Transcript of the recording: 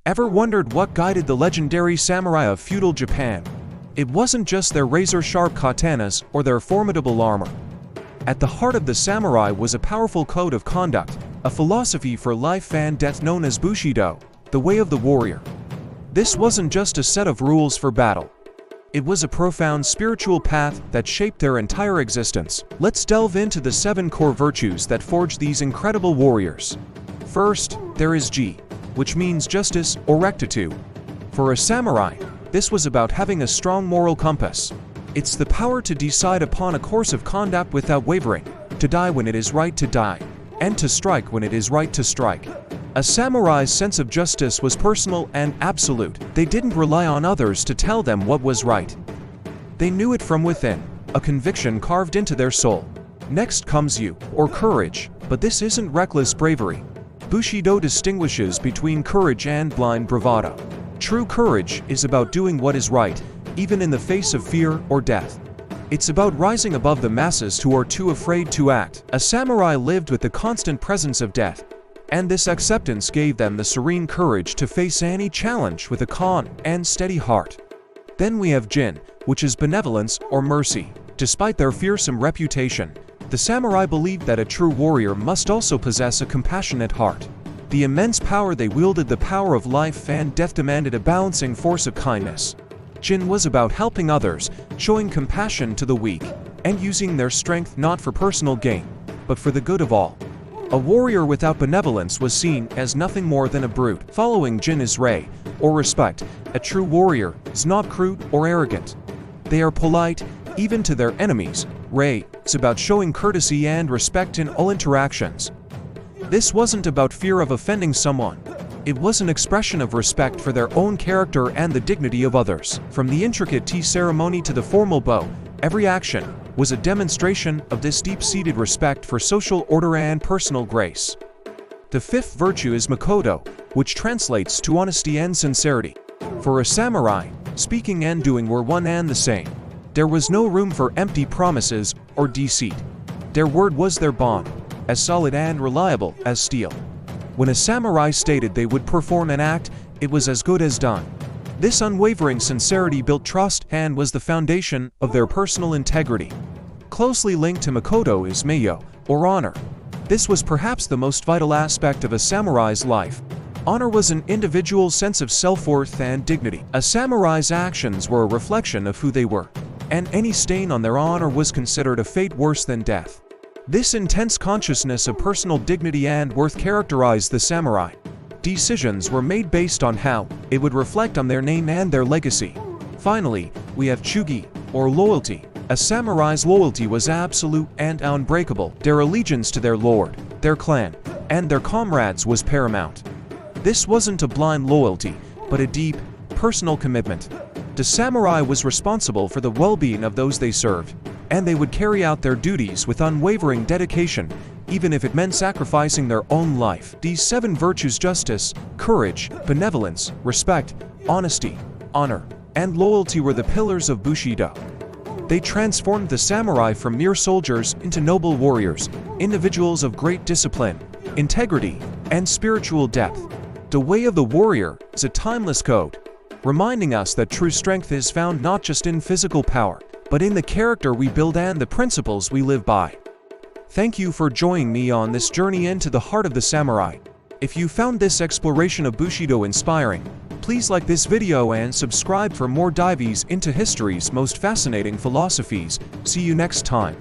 Ever wondered what guided the legendary samurai of feudal Japan? It wasn't just their razor-sharp katanas or their formidable armor. At the heart of the samurai was a powerful code of conduct, a philosophy for life and death known as Bushido, the way of the warrior. This wasn't just a set of rules for battle. It was a profound spiritual path that shaped their entire existence. Let's delve into the 7 core virtues that forged these incredible warriors. First, there is Ji, which means justice or rectitude. For a samurai, this was about having a strong moral compass. It's the power to decide upon a course of conduct without wavering, to die when it is right to die, and to strike when it is right to strike. A samurai's sense of justice was personal and absolute. They didn't rely on others to tell them what was right. They knew it from within, a conviction carved into their soul. Next comes you, or courage, but this isn't reckless bravery. Bushido distinguishes between courage and blind bravado. True courage is about doing what is right, even in the face of fear or death. It's about rising above the masses who are too afraid to act. A samurai lived with the constant presence of death, and this acceptance gave them the serene courage to face any challenge with a calm and steady heart. Then we have Jin, which is benevolence or mercy. Despite their fearsome reputation, the samurai believed that a true warrior must also possess a compassionate heart. The immense power they wielded, the power of life and death, demanded a balancing force of kindness. Jin was about helping others, showing compassion to the weak, and using their strength not for personal gain, but for the good of all. A warrior without benevolence was seen as nothing more than a brute. Following Jin is Rei, or respect. A true warrior is not crude or arrogant. They are polite, even to their enemies. Rei is about showing courtesy and respect in all interactions. This wasn't about fear of offending someone. It was an expression of respect for their own character and the dignity of others. From the intricate tea ceremony to the formal bow, every action was a demonstration of this deep-seated respect for social order and personal grace. The 5th virtue is Makoto, which translates to honesty and sincerity. For a samurai, speaking and doing were one and the same. There was no room for empty promises or deceit. Their word was their bond, as solid and reliable as steel. When a samurai stated they would perform an act, it was as good as done. This unwavering sincerity built trust and was the foundation of their personal integrity. Closely linked to Makoto is Meiyo, or honor. This was perhaps the most vital aspect of a samurai's life. Honor was an individual's sense of self-worth and dignity. A samurai's actions were a reflection of who they were, and any stain on their honor was considered a fate worse than death. This intense consciousness of personal dignity and worth characterized the samurai. Decisions were made based on how it would reflect on their name and their legacy. Finally, we have Chugi, or loyalty. A samurai's loyalty was absolute and unbreakable. Their allegiance to their lord, their clan, and their comrades was paramount. This wasn't a blind loyalty, but a deep, personal commitment. The samurai was responsible for the well-being of those they served, and they would carry out their duties with unwavering dedication, even if it meant sacrificing their own life. These 7 virtues, justice, courage, benevolence, respect, honesty, honor, and loyalty, were the pillars of Bushido. They transformed the samurai from mere soldiers into noble warriors, individuals of great discipline, integrity, and spiritual depth. The way of the warrior is a timeless code, reminding us that true strength is found not just in physical power, but in the character we build and the principles we live by. Thank you for joining me on this journey into the heart of the samurai. If you found this exploration of Bushido inspiring, please like this video and subscribe for more dives into history's most fascinating philosophies. See you next time.